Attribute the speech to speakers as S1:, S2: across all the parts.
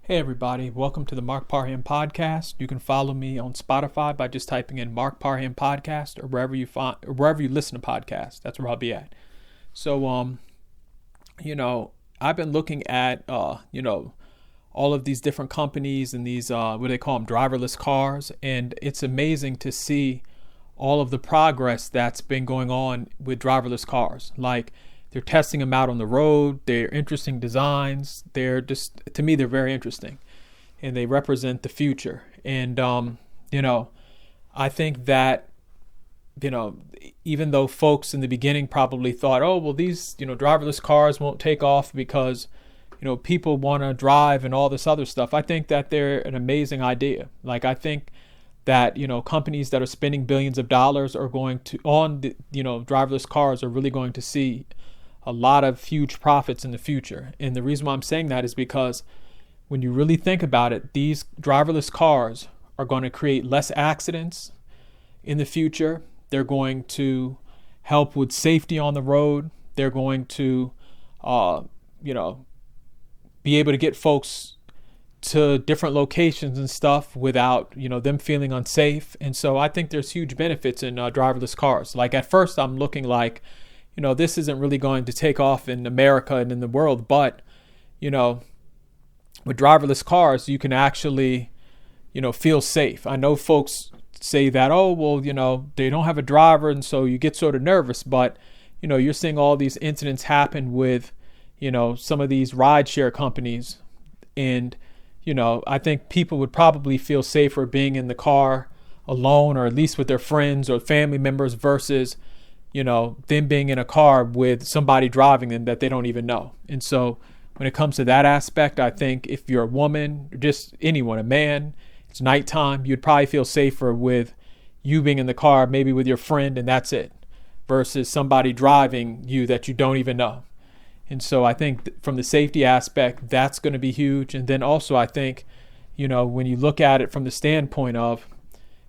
S1: Hey everybody, welcome to the Mark Parham Podcast. You can follow me on Spotify by just typing in Mark Parham Podcast or wherever you listen to podcasts. That's where I'll be at. So I've been looking at all of these different companies and these what they call them, driverless cars, and it's amazing to see all of the progress that's been going on with driverless cars. Like, they're testing them out on the road. They're interesting designs. To me, they're very interesting, and they represent the future. And I think that even though folks in the beginning probably thought, oh well, these driverless cars won't take off because people want to drive and all this other stuff. I think that they're an amazing idea. Like, I think that companies that are spending billions of dollars are going to on the driverless cars are really going to see a lot of huge profits in the future. And the reason why I'm saying that is because when you really think about it, these driverless cars are going to create less accidents in the future. They're going to help with safety on the road. They're going to, be able to get folks to different locations and stuff without, them feeling unsafe. And so I think there's huge benefits in driverless cars. Like, at first I'm looking like, this isn't really going to take off in America and in the world, but, with driverless cars, you can actually, feel safe. I know folks say that, oh, well, they don't have a driver, and so you get sort of nervous, but, you're seeing all these incidents happen with, some of these rideshare companies. And, I think people would probably feel safer being in the car alone, or at least with their friends or family members, versus them being in a car with somebody driving them that they don't even know. And so when it comes to that aspect, I think if you're a woman, or just anyone, a man, it's nighttime, you'd probably feel safer with you being in the car, maybe with your friend, and that's it, versus somebody driving you that you don't even know. And so I think from the safety aspect, that's going to be huge. And then also I think, when you look at it from the standpoint of,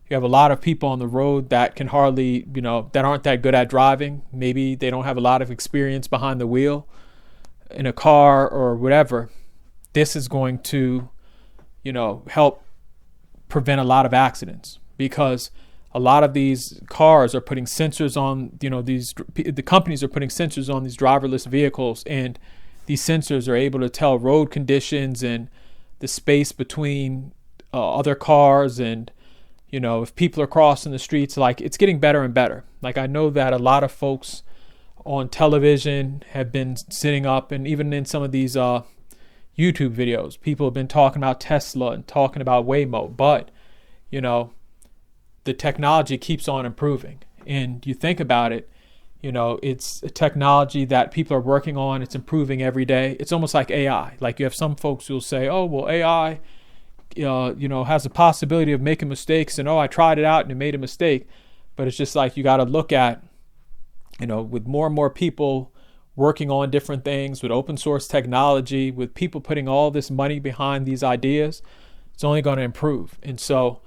S1: you have a lot of people on the road that can hardly, that aren't that good at driving. Maybe they don't have a lot of experience behind the wheel in a car or whatever. This is going to, help prevent a lot of accidents, because a lot of these cars are putting sensors on, the companies are putting sensors on these driverless vehicles, and these sensors are able to tell road conditions and the space between other cars, and if people are crossing the streets. Like, it's getting better and better. Like, I know that a lot of folks on television have been sitting up, and even in some of these YouTube videos, people have been talking about Tesla and talking about Waymo, but, the technology keeps on improving. And you think about it, it's a technology that people are working on. It's improving every day. It's almost like AI. Like, you have some folks who'll say, oh, well, AI has the possibility of making mistakes, and I tried it out and it made a mistake. But it's just like, you got to look at, with more and more people working on different things, with open source technology, with people putting all this money behind these ideas, it's only going to improve. And so,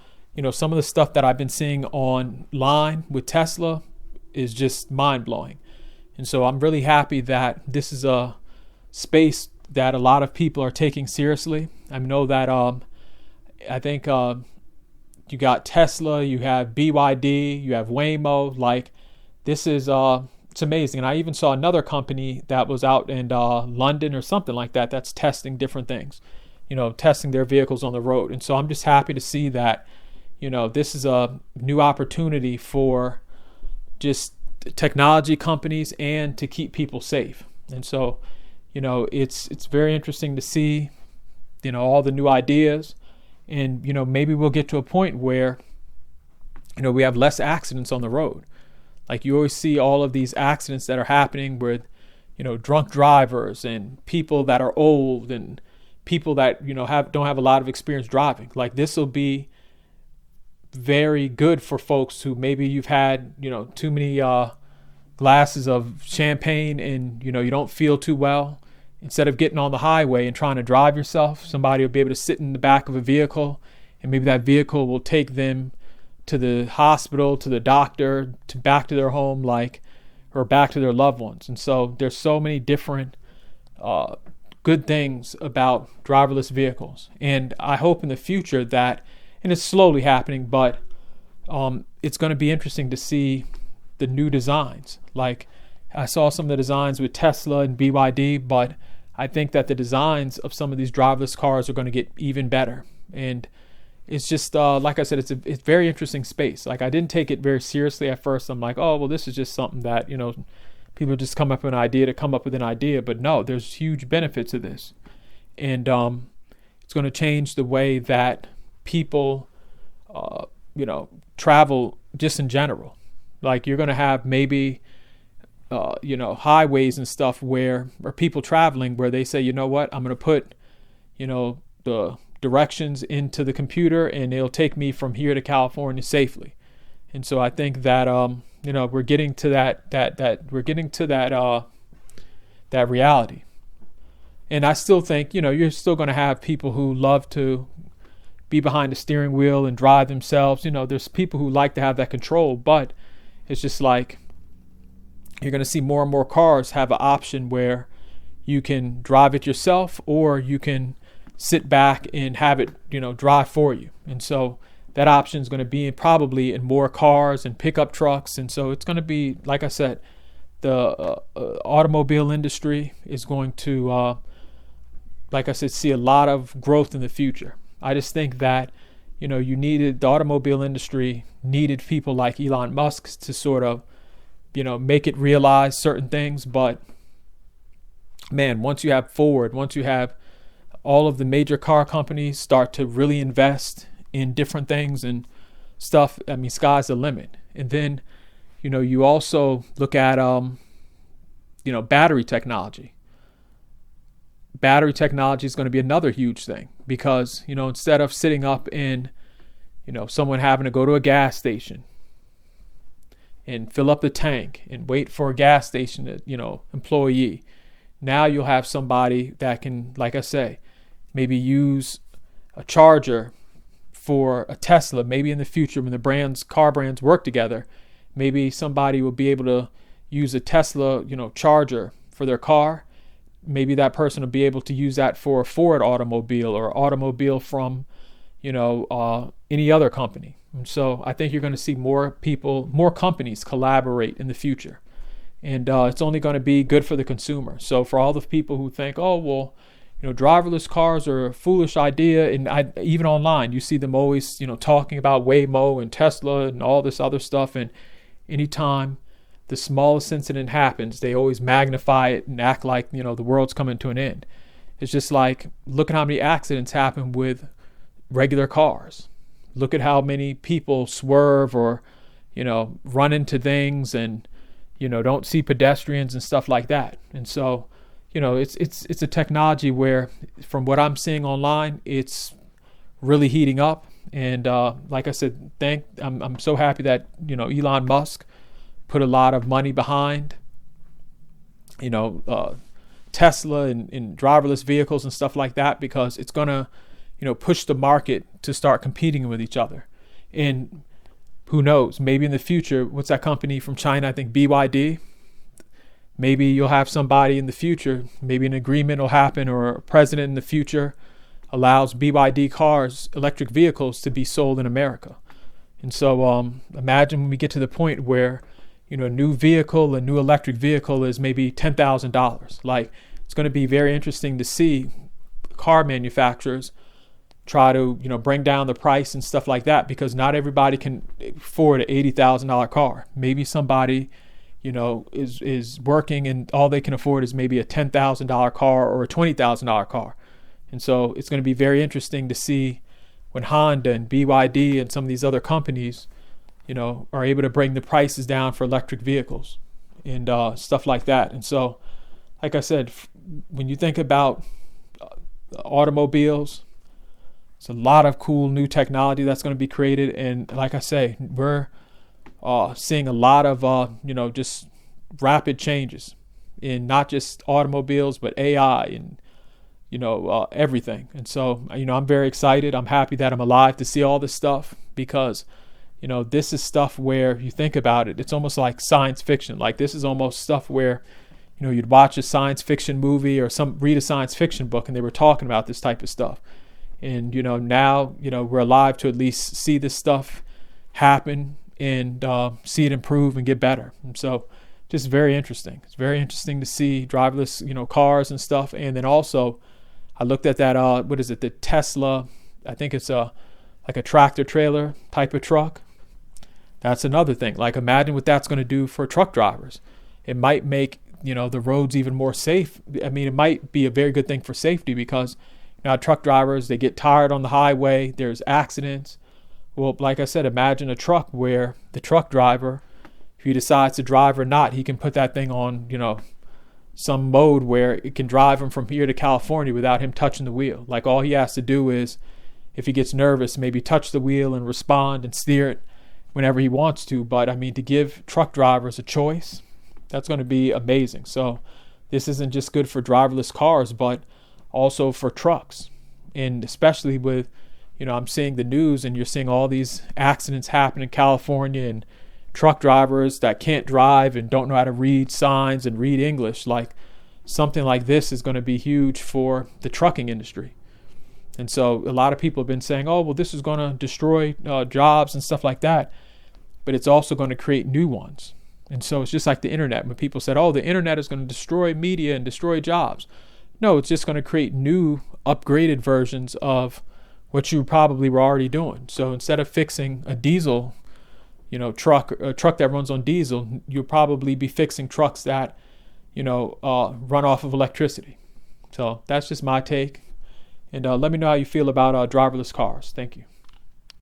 S1: some of the stuff that I've been seeing online with Tesla is just mind blowing. And so I'm really happy that this is a space that a lot of people are taking seriously. I know that, I think you got Tesla, you have BYD, you have Waymo. Like, this is it's amazing. And I even saw another company that was out in London or something like that that's testing different things, testing their vehicles on the road. And so I'm just happy to see that, this is a new opportunity for just technology companies and to keep people safe. And so, it's very interesting to see, all the new ideas. And, maybe we'll get to a point where, we have less accidents on the road. Like, you always see all of these accidents that are happening with, drunk drivers and people that are old and people that, don't have a lot of experience driving. Like, this will be very good for folks who maybe you've had, too many glasses of champagne and, you don't feel too well. Instead of getting on the highway and trying to drive yourself, somebody will be able to sit in the back of a vehicle, and maybe that vehicle will take them to the hospital, to the doctor, to back to their home, or back to their loved ones. And so there's so many different good things about driverless vehicles. And I hope in the future that, and it's slowly happening, but it's going to be interesting to see the new designs. Like I saw some of the designs with Tesla and BYD, but I think that the designs of some of these driverless cars are going to get even better. And it's just, like I said, it's very interesting space. Like I didn't take it very seriously at first. I'm like, oh, well, this is just something that, people just come up with an idea to come up with an idea. But no, there's huge benefits to this. And it's going to change the way that people, travel just in general. Like you're going to have maybe, highways and stuff or people traveling where they say, you know what, I'm going to put, the directions into the computer and it'll take me from here to California safely. And so I think that, we're getting to that reality. And I still think, you're still going to have people who love to be behind the steering wheel and drive themselves. There's people who like to have that control, but it's just like you're going to see more and more cars have an option where you can drive it yourself or you can sit back and have it, drive for you. And so that option is going to be probably in more cars and pickup trucks. And so it's going to be, like I said, the automobile industry is going to, like I said, see a lot of growth in the future. I just think that, the automobile industry needed people like Elon Musk to sort of, make it realize certain things. But man, once you have Ford, once you have all of the major car companies start to really invest in different things and stuff, I mean, sky's the limit. And then, you also look at, battery technology. Battery technology is going to be another huge thing because, instead of sitting up in, someone having to go to a gas station and fill up the tank and wait for a gas station, employee, now you'll have somebody that can, like I say, maybe use a charger for a Tesla. Maybe in the future when the car brands work together, maybe somebody will be able to use a Tesla, charger for their car. Maybe that person will be able to use that for a Ford automobile or automobile from, any other company. And so I think you're going to see more companies collaborate in the future. And it's only going to be good for the consumer. So for all the people who think, oh, well, driverless cars are a foolish idea. And even online, you see them always, talking about Waymo and Tesla and all this other stuff. And anytime the smallest incident happens, they always magnify it and act like, the world's coming to an end. It's just like, look at how many accidents happen with regular cars. Look at how many people swerve or, run into things and, don't see pedestrians and stuff like that. And so, it's a technology where, from what I'm seeing online, it's really heating up. And like I said, I'm so happy that, Elon Musk put a lot of money behind, Tesla and driverless vehicles and stuff like that, because it's going to, push the market to start competing with each other. And who knows, maybe in the future, what's that company from China? I think BYD. Maybe you'll have somebody in the future, maybe an agreement will happen, or a president in the future allows BYD cars, electric vehicles, to be sold in America. And so imagine when we get to the point where, a new electric vehicle is maybe $10,000. Like, it's going to be very interesting to see car manufacturers try to, bring down the price and stuff like that, because not everybody can afford an $80,000 car. Maybe somebody, is working and all they can afford is maybe a $10,000 car or a $20,000 car. And so it's going to be very interesting to see when Honda and BYD and some of these other companies, are able to bring the prices down for electric vehicles and stuff like that. And so, like I said, when you think about automobiles, it's a lot of cool new technology that's going to be created. And like I say, we're seeing a lot of, just rapid changes in not just automobiles, but AI and, everything. And so, I'm very excited. I'm happy that I'm alive to see all this stuff, because, this is stuff where you think about it, it's almost like science fiction. Like, this is almost stuff where, you'd watch a science fiction movie or read a science fiction book, and they were talking about this type of stuff. And now we're alive to at least see this stuff happen and see it improve and get better. And so, just very interesting. It's very interesting to see driverless cars and stuff. And then also, I looked at that what is it? The Tesla. I think it's like a tractor trailer type of truck. That's another thing. Like, imagine what that's going to do for truck drivers. It might make the roads even more safe. I mean, it might be a very good thing for safety, because truck drivers, they get tired on the highway. There's accidents. Well, like I said, imagine a truck where the truck driver, if he decides to drive or not, he can put that thing on, some mode where it can drive him from here to California without him touching the wheel. Like, all he has to do is, if he gets nervous, maybe touch the wheel and respond and steer it whenever he wants to. But I mean, to give truck drivers a choice, that's going to be amazing. So this isn't just good for driverless cars, but also for trucks. And especially with, I'm seeing the news, and you're seeing all these accidents happen in California, and truck drivers that can't drive and don't know how to read signs and read English. Like, something like this is going to be huge for the trucking industry. And so a lot of people have been saying, oh, well, this is going to destroy jobs and stuff like that. But it's also going to create new ones. And so it's just like the internet. When people said, oh, the internet is going to destroy media and destroy jobs. No, it's just going to create new upgraded versions of what you probably were already doing. So instead of fixing a diesel, truck that runs on diesel, you'll probably be fixing trucks that, run off of electricity. So that's just my take. And let me know how you feel about driverless cars. Thank you.